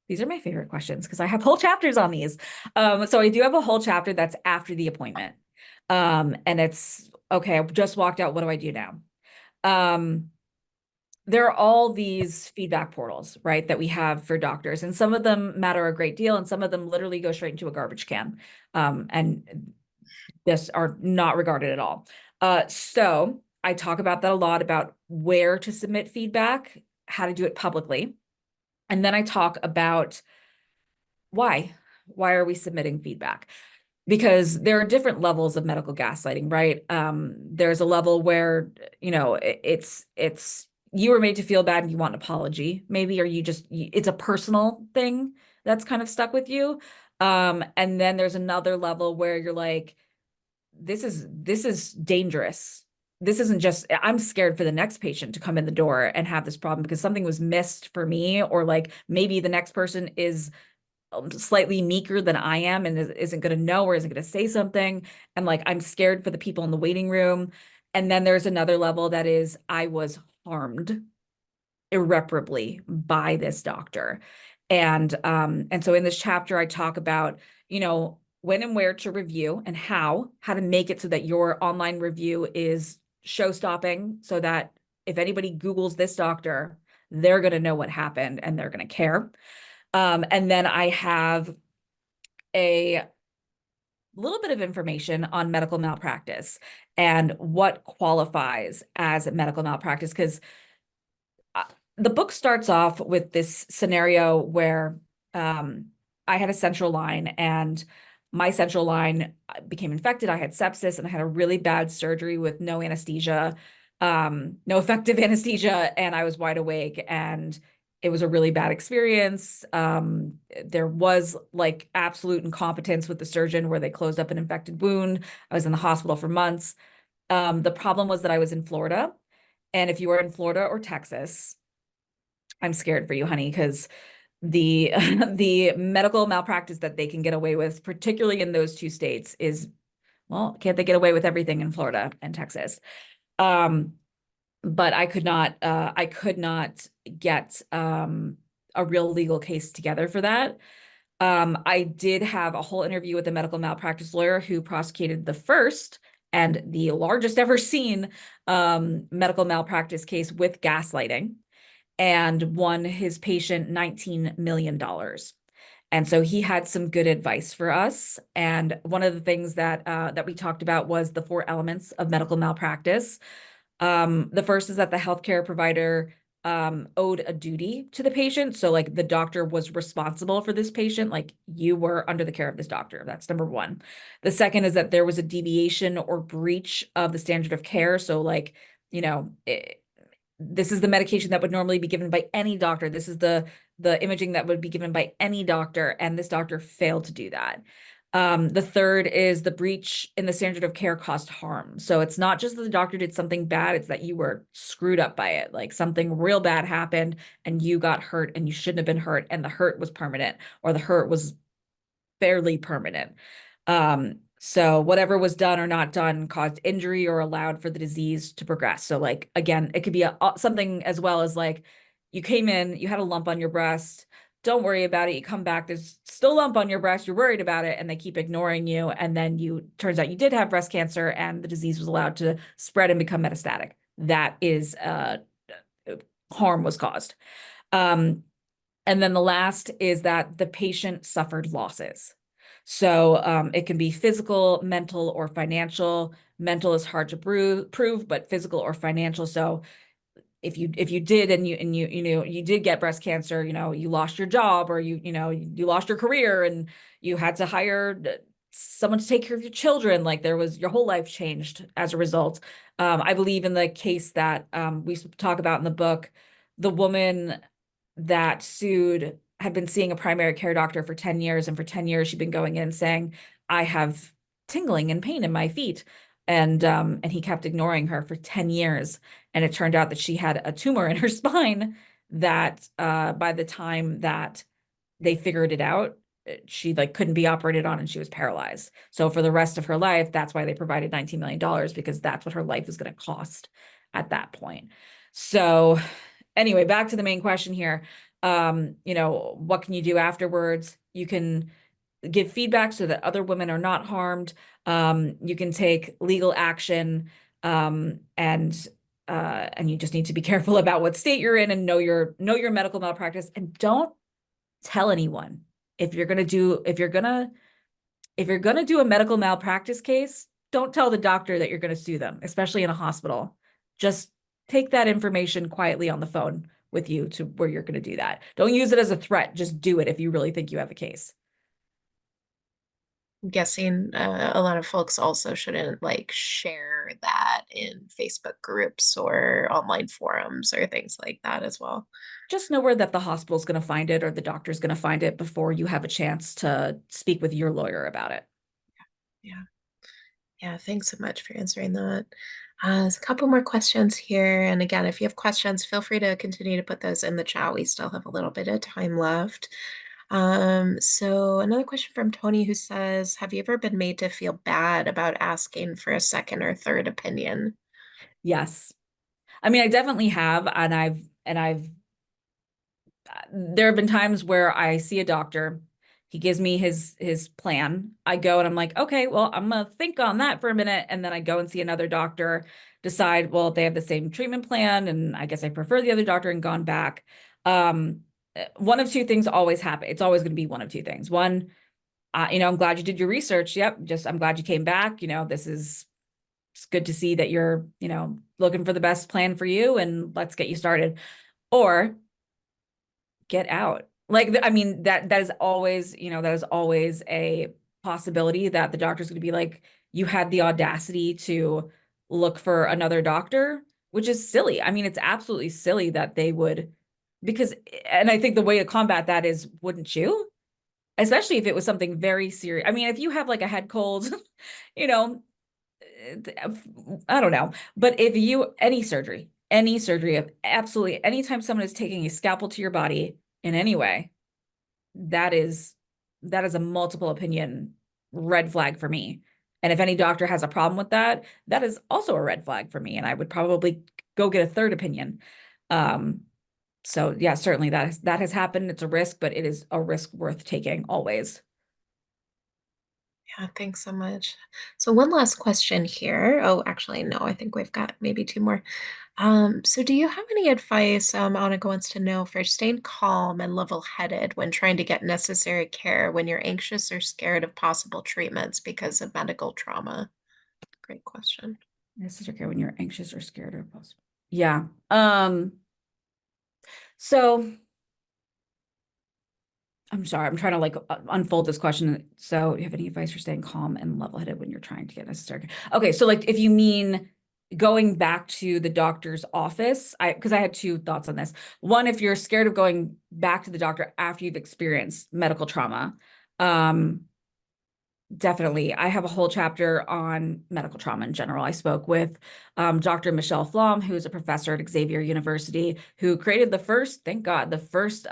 These are my favorite questions because I have whole chapters on these. So I do have a whole chapter that's after the appointment. And it's okay, I just walked out. What do I do now? Um, there are all these feedback portals, right, that we have for doctors, and some of them matter a great deal, and some of them literally go straight into a garbage can, and this are not regarded at all. So I talk about that a lot, about where to submit feedback, how to do it publicly, and then I talk about why. Why are we submitting feedback? Because there are different levels of medical gaslighting, right? There's a level where, it's you were made to feel bad and you want an apology, maybe, or it's a personal thing that's kind of stuck with you. And then there's another level where you're like, this is dangerous. This isn't just, I'm scared for the next patient to come in the door and have this problem because something was missed for me, or like maybe the next person is slightly meeker than I am and isn't going to know or isn't going to say something. And like, I'm scared for the people in the waiting room. And then there's another level that is, I was harmed irreparably by this doctor. And so in this chapter, I talk about, when and where to review and how to make it so that your online review is show stopping, so that if anybody Googles this doctor, they're going to know what happened and they're going to care. And then I have a little bit of information on medical malpractice and what qualifies as medical malpractice, because the book starts off with this scenario where I had a central line, and my central line became infected. I had sepsis and I had a really bad surgery with no anesthesia, no effective anesthesia, and I was wide awake, and it was a really bad experience. There was like absolute incompetence with the surgeon where they closed up an infected wound. I was in the hospital for months. The problem was that I was in Florida. And if you are in Florida or Texas, I'm scared for you, honey, because the the medical malpractice that they can get away with, particularly in those two states, is, well, can't they get away with everything in Florida and Texas? Um, but I could not get a real legal case together for that. I did have a whole interview with a medical malpractice lawyer who prosecuted the first and the largest ever seen medical malpractice case with gaslighting, and won his patient $19 million. And so he had some good advice for us. And one of the things that we talked about was the four elements of medical malpractice. The first is that the healthcare provider owed a duty to the patient. So like the doctor was responsible for this patient, like you were under the care of this doctor. That's number one. The second is that there was a deviation or breach of the standard of care. So like, this is the medication that would normally be given by any doctor. This is the imaging that would be given by any doctor, and this doctor failed to do that. The third is the breach in the standard of care caused harm. So it's not just that the doctor did something bad, it's that you were screwed up by it. Like something real bad happened and you got hurt and you shouldn't have been hurt, and the hurt was permanent, or the hurt was fairly permanent. So whatever was done or not done caused injury or allowed for the disease to progress. So like again, it could be something as well as like you came in, you had a lump on your breast. Don't worry about it. You come back, there's still a lump on your breast. You're worried about it, and they keep ignoring you. And then you turns out you did have breast cancer, and the disease was allowed to spread and become metastatic. That is harm was caused. Um, and then the last is that the patient suffered losses. So it can be physical, mental, or financial. Mental is hard to prove, but physical or financial. So if you did and you know you did get breast cancer, you know you lost your job, or you lost your career and you had to hire someone to take care of your children, like there was your whole life changed as a result. I believe in the case that we talk about in the book, the woman that sued had been seeing a primary care doctor for 10 years, and for 10 years she'd been going in saying, I have tingling and pain in my feet. And he kept ignoring her for 10 years. And it turned out that she had a tumor in her spine that by the time that they figured it out, she like couldn't be operated on and she was paralyzed. So for the rest of her life, that's why they provided $19 million, because that's what her life was going to cost at that point. So anyway, back to the main question here. What can you do afterwards? You can give feedback so that other women are not harmed. You can take legal action, and you just need to be careful about what state you're in and know your medical malpractice, and don't tell anyone. If you're gonna do a medical malpractice case, don't tell the doctor that you're gonna sue them, especially in a hospital. Just take that information quietly on the phone with you to where you're gonna do that. Don't use it as a threat. Just do it if you really think you have a case. I'm guessing a lot of folks also shouldn't like share that in Facebook groups or online forums or things like that as well. Just know where that the hospital's gonna find it or the doctor's gonna find it before you have a chance to speak with your lawyer about it. Yeah. Yeah, thanks so much for answering that. There's a couple more questions here. And again, if you have questions, feel free to continue to put those in the chat. We still have a little bit of time left. So another question from Tony who says, have you ever been made to feel bad about asking for a second or third opinion? Yes. I mean, I definitely have, and I've there have been times where I see a doctor, he gives me his plan. I go and I'm like, okay, well, I'm gonna think on that for a minute, and then I go and see another doctor, decide, well, they have the same treatment plan, and I guess I prefer the other doctor, and gone back. One of two things always happen. It's always going to be one of two things. One, I'm glad you did your research. Yep, just I'm glad you came back. This is it's good to see that you're, looking for the best plan for you, and let's get you started. Or get out. Like, I mean, that is always, that is always a possibility that the doctor's going to be like, you had the audacity to look for another doctor, which is silly. I mean, it's absolutely silly that they would, because, and I think the way to combat that is, wouldn't you? Especially if it was something very serious. I mean, if you have like a head cold, you know, I don't know. But if you, any surgery of absolutely anytime someone is taking a scalpel to your body in any way, that is a multiple opinion red flag for me. And if any doctor has a problem with that, that is also a red flag for me. And I would probably go get a third opinion. Um, so yeah, certainly that has happened. It's a risk, but it is a risk worth taking always. Yeah, thanks so much. So one last question here. Oh, actually, no, I think we've got maybe two more. So do you have any advice, Annika wants to know, for staying calm and level-headed when trying to get necessary care when you're anxious or scared of possible treatments because of medical trauma? Great question. This is okay when you're anxious or scared or possible. Yeah. So I'm sorry, I'm trying to like unfold this question. So, you have any advice for staying calm and level-headed when you're trying to get necessary? Okay, so like if you mean going back to the doctor's office, because I had two thoughts on this. One, if you're scared of going back to the doctor after you've experienced medical trauma, um, Definitely. I have a whole chapter on medical trauma in general. I spoke with Dr. Michelle Flom, who's a professor at Xavier University, who created the first, thank God, the first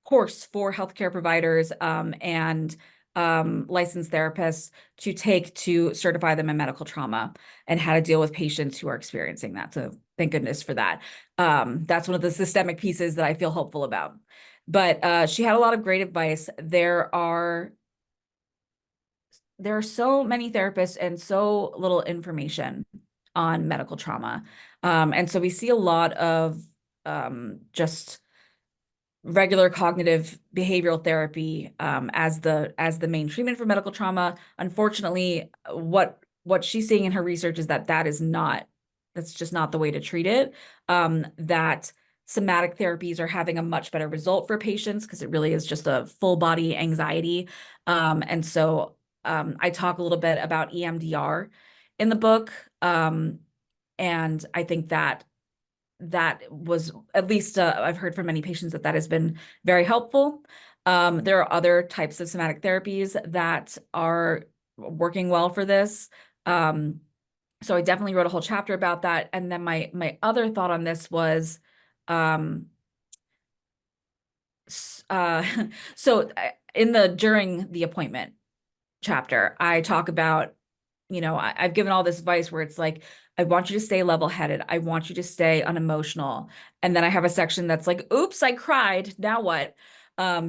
course for healthcare providers and licensed therapists to take to certify them in medical trauma and how to deal with patients who are experiencing that. So thank goodness for that. That's one of the systemic pieces that I feel hopeful about. But she had a lot of great advice. There are so many therapists and so little information on medical trauma. And so we see a lot of just regular cognitive behavioral therapy as the main treatment for medical trauma. Unfortunately, what she's seeing in her research is that that's just not the way to treat it. That somatic therapies are having a much better result for patients because it really is just a full body anxiety. And so I talk a little bit about EMDR in the book. And I think that was at least I've heard from many patients that that has been very helpful. There are other types of somatic therapies that are working well for this. Um, so I definitely wrote a whole chapter about that. And then my other thought on this was, um, uh, so in the during the appointment chapter, I talk about, I've given all this advice where it's like, I want you to stay level-headed. I want you to stay unemotional. And then I have a section that's like, oops, I cried. Now what?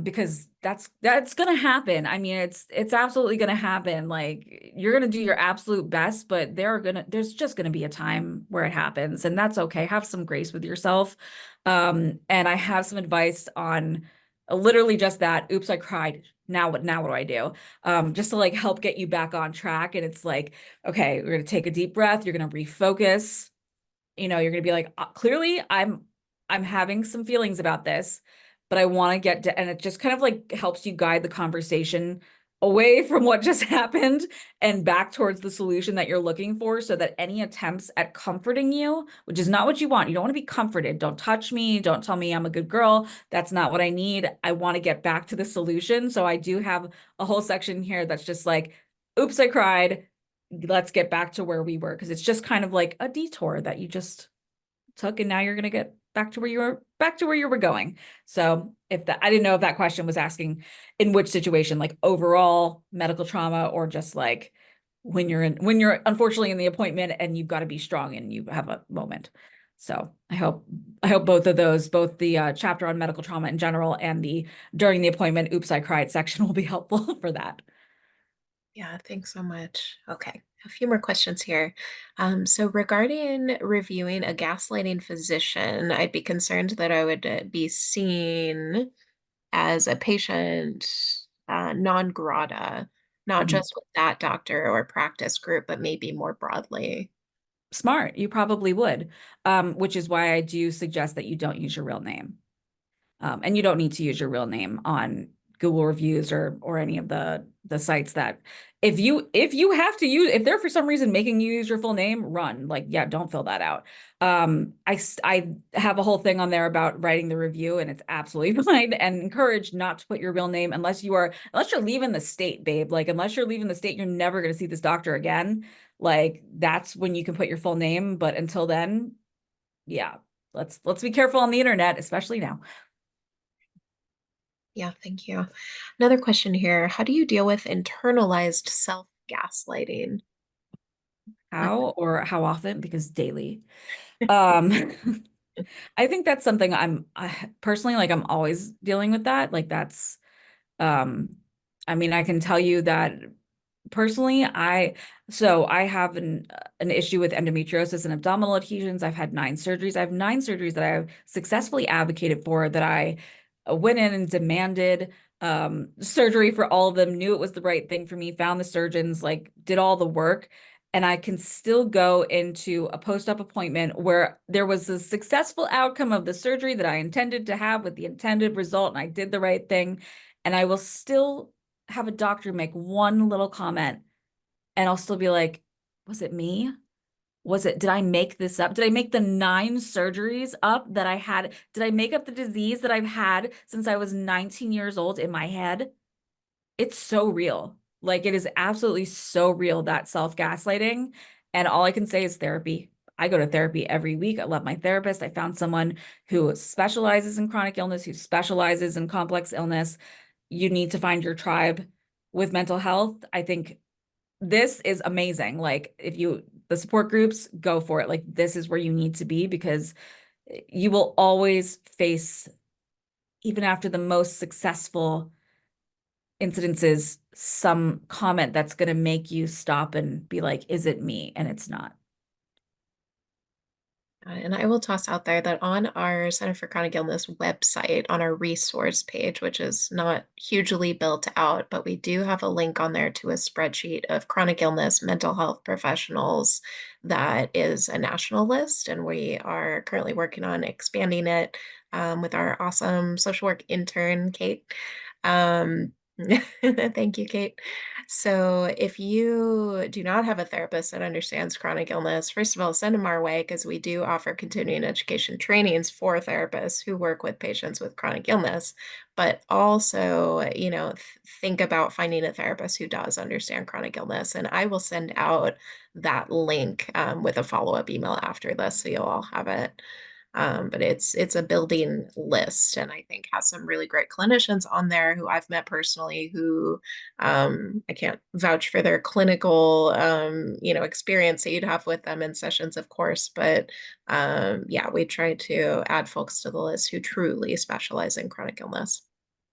Because that's gonna happen. I mean, it's absolutely gonna happen. Like you're gonna do your absolute best, but there's just gonna be a time where it happens, and that's okay. Have some grace with yourself. And I have some advice on literally just that. Oops, I cried. Now what do I do? Just to like help get you back on track. And it's like, okay, we're gonna take a deep breath, you're gonna refocus, you're gonna be like, clearly I'm having some feelings about this, but I want to get to, and it just kind of like helps you guide the conversation away from what just happened and back towards the solution that you're looking for, so that any attempts at comforting you, which is not what you want, you don't want to be comforted. Don't touch me, don't tell me I'm a good girl. That's not what I need. I want to get back to the solution. So I do have a whole section here that's just like, oops, I cried. Let's get back to where we were, because it's just kind of like a detour that you just took, and now you're going to get back to where you were going. So if that, I didn't know if that question was asking in which situation, like overall medical trauma, or just like when you're unfortunately in the appointment and you've got to be strong and you have a moment. So I hope both of those, both the chapter on medical trauma in general and the during the appointment oops I cried section, will be helpful for that. Yeah, thanks so much. Okay, a few more questions here. So regarding reviewing a gaslighting physician, I'd be concerned that I would be seen as a patient non grata, not Mhm. just with that doctor or practice group, but maybe more broadly. Smart, you probably would, which is why I do suggest that you don't use your real name. And you don't need to use your real name on Google reviews or any of the sites that if you have to use, if they're for some reason making you use your full name, run. Like, yeah, don't fill that out. I have a whole thing on there about writing the review, and it's absolutely fine, and encouraged not to put your real name unless you're leaving the state, babe. Like unless you're leaving the state, you're never going to see this doctor again. Like that's when you can put your full name. But until then, yeah, let's be careful on the internet, especially now. Yeah, thank you. Another question here. How do you deal with internalized self-gaslighting? How or how often? Because daily. Um, I think that's something I personally like. I'm always dealing with that. Like that's, um, I mean, I can tell you that personally, I have an issue with endometriosis and abdominal adhesions. I've had 9 surgeries. I have 9 surgeries that I've successfully advocated for, that I went in and demanded surgery for all of them, knew it was the right thing for me, found the surgeons, like did all the work. And I can still go into a post-op appointment where there was a successful outcome of the surgery that I intended to have with the intended result, and I did the right thing. And I will still have a doctor make one little comment, and I'll still be like, was it me? Did I make this up? Did I make the 9 surgeries up that I had? Did I make up the disease that I've had since I was 19 years old in my head? It's so real. Like it is absolutely so real, that self-gaslighting. And all I can say is therapy. I go to therapy every week. I love my therapist. I found someone who specializes in chronic illness, who specializes in complex illness. You need to find your tribe with mental health. I think this is amazing. Like if you, the support groups, go for it. Like this is where you need to be because you will always face, even after the most successful incidences, some comment that's going to make you stop and be like, is it me? And it's not. And I will toss out there that on our Center for Chronic Illness website, on our resource page, which is not hugely built out, but we do have a link on there to a spreadsheet of chronic illness mental health professionals that is a national list. And we are currently working on expanding it with our awesome social work intern, Kate. Um, Thank you, Kate. So, if you do not have a therapist that understands chronic illness, first of all, send them our way because we do offer continuing education trainings for therapists who work with patients with chronic illness. But also, think about finding a therapist who does understand chronic illness. And I will send out that link with a follow-up email after this, so you'll all have it. But it's a building list, and I think has some really great clinicians on there who I've met personally who I can't vouch for their clinical experience that you'd have with them in sessions, of course, but yeah, we try to add folks to the list who truly specialize in chronic illness.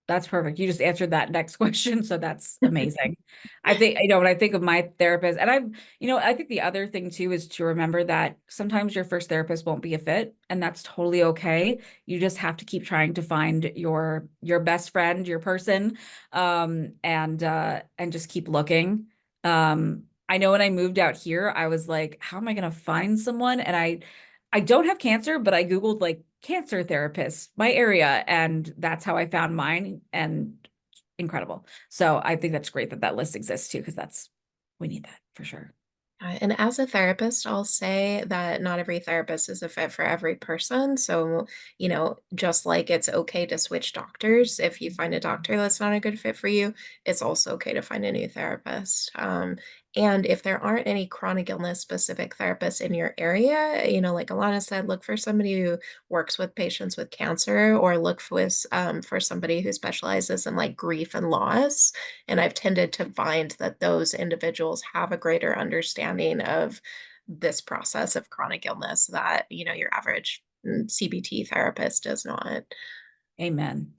That's perfect. You just answered that next question. So that's amazing. I think, when I think of my therapist, and I think the other thing too is to remember that sometimes your first therapist won't be a fit, and that's totally okay. You just have to keep trying to find your best friend, your person, and just keep looking. I know when I moved out here, I was like, how am I going to find someone? And I don't have cancer, but I Googled like cancer therapists, my area, and that's how I found mine. And incredible. So I think that's great that that list exists too, because we need that for sure. And as a therapist, I'll say that not every therapist is a fit for every person. So, just like it's okay to switch doctors, if you find a doctor that's not a good fit for you, it's also okay to find a new therapist. And if there aren't any chronic illness specific therapists in your area, like Ilana said, look for somebody who works with patients with cancer or look for somebody who specializes in like grief and loss. And I've tended to find that those individuals have a greater understanding of this process of chronic illness that, your average CBT therapist does not. Amen.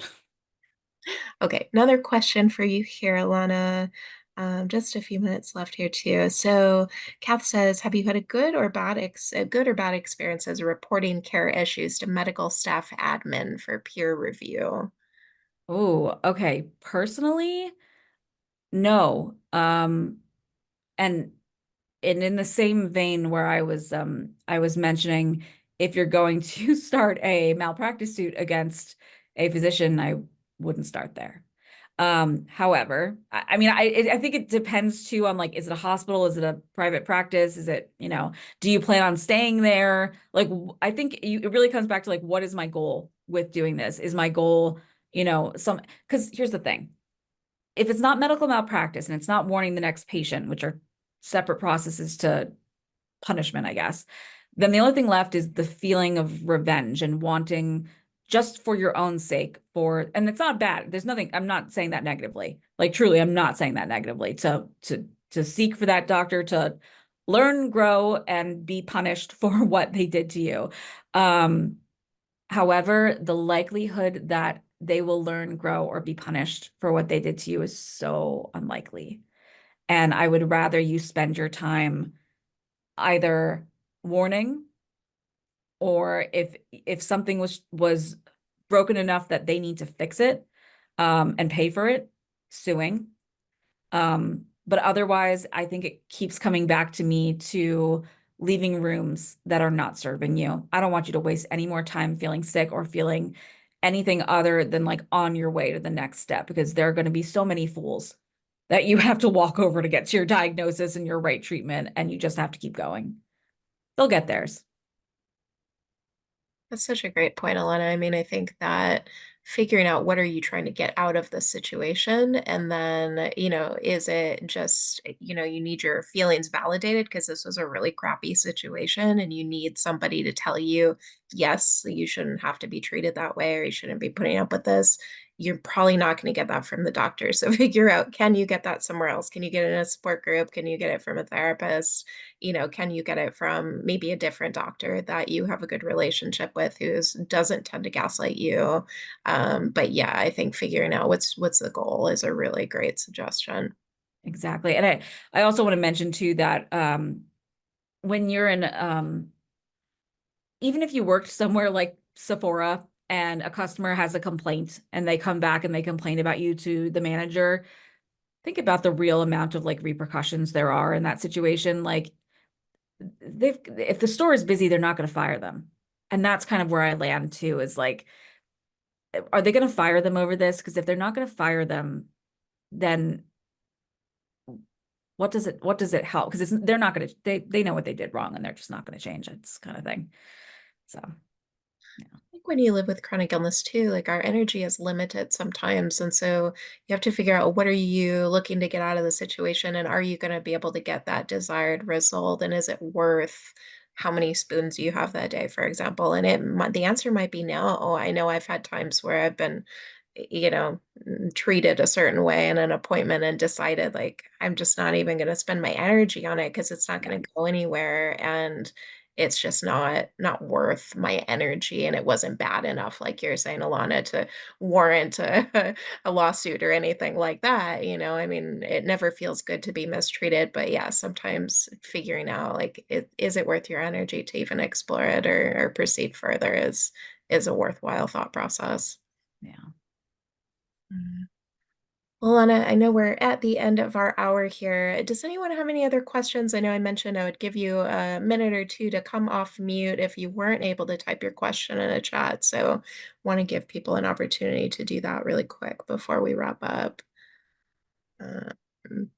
Okay, another question for you here, Alana. Just a few minutes left here too. So, Kath says, have you had a good or bad experiences reporting care issues to medical staff admin for peer review? Oh, okay. Personally, no. And and in the same vein where I was mentioning if you're going to start a malpractice suit against a physician, I wouldn't start there. However, I mean, I think it depends too on like, is it a hospital? Is it a private practice? Is it, do you plan on staying there? Like, I think it really comes back to like, what is my goal with doing this? Is my goal, because here's the thing. If it's not medical malpractice and it's not warning the next patient, which are separate processes to punishment, I guess, then the only thing left is the feeling of revenge and wanting just for your own sake and it's not bad. There's nothing, I'm not saying that negatively. Like truly, I'm not saying that negatively to seek for that doctor to learn, grow, and be punished for what they did to you. Um, However, the likelihood that they will learn, grow, or be punished for what they did to you is so unlikely. And I would rather you spend your time either warning, or if something was broken enough that they need to fix it, and pay for it, suing. But otherwise, I think it keeps coming back to me to leaving rooms that are not serving you. I don't want you to waste any more time feeling sick or feeling anything other than like on your way to the next step, because there are going to be so many fools that you have to walk over to get to your diagnosis and your right treatment, and you just have to keep going. They'll get theirs. That's such a great point, Alana. I mean, I think that figuring out what are you trying to get out of the situation, and then, is it just, you need your feelings validated because this was a really crappy situation and you need somebody to tell you, yes, you shouldn't have to be treated that way or you shouldn't be putting up with this. You're probably not going to get that from the doctor. So figure out, can you get that somewhere else? Can you get it in a support group? Can you get it from a therapist? Can you get it from maybe a different doctor that you have a good relationship with who doesn't tend to gaslight you? But yeah, I think figuring out what's the goal is a really great suggestion. Exactly. And I also want to mention too that when you're in even if you worked somewhere like Sephora and a customer has a complaint and they come back and they complain about you to the manager, think about the real amount of like repercussions there are in that situation. Like they've if the store is busy, they're not going to fire them. And that's kind of where I land too, is like, are they going to fire them over this? Because if they're not going to fire them, then what does it help? Because they're not going to they know what they did wrong and they're just not going to change it, kind of thing. So yeah. Think when you live with chronic illness too, like our energy is limited sometimes. And so you have to figure out, what are you looking to get out of the situation? And are you going to be able to get that desired result? And is it worth how many spoons you have that day, for example? And the answer might be no. I know I've had times where I've been, treated a certain way in an appointment and decided like, I'm just not even going to spend my energy on it because it's not Yeah. going to go anywhere. And it's just not worth my energy, and it wasn't bad enough, like you're saying, Ilana, to warrant a lawsuit or anything like that. I mean, it never feels good to be mistreated, but yeah, sometimes figuring out like, is it worth your energy to even explore it or proceed further is a worthwhile thought process. Yeah. Mm. Well, Anna, I know we're at the end of our hour here. Does anyone have any other questions? I know I mentioned I would give you a minute or two to come off mute if you weren't able to type your question in a chat. So want to give people an opportunity to do that really quick before we wrap up. Um,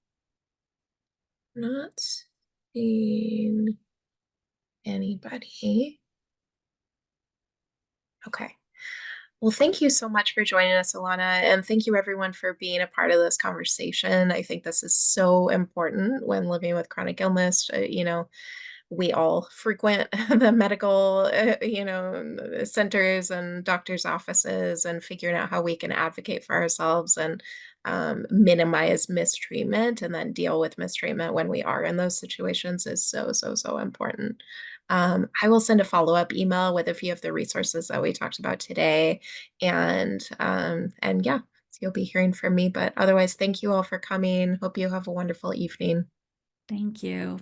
not seeing anybody. Okay. Well, thank you so much for joining us, Ilana, and thank you everyone for being a part of this conversation. I think this is so important when living with chronic illness. We all frequent the medical, centers and doctors' offices, and figuring out how we can advocate for ourselves and minimize mistreatment and then deal with mistreatment when we are in those situations is so, so, so important. I will send a follow-up email with a few of the resources that we talked about today, and yeah, so you'll be hearing from me. But otherwise, thank you all for coming. Hope you have a wonderful evening. Thank you.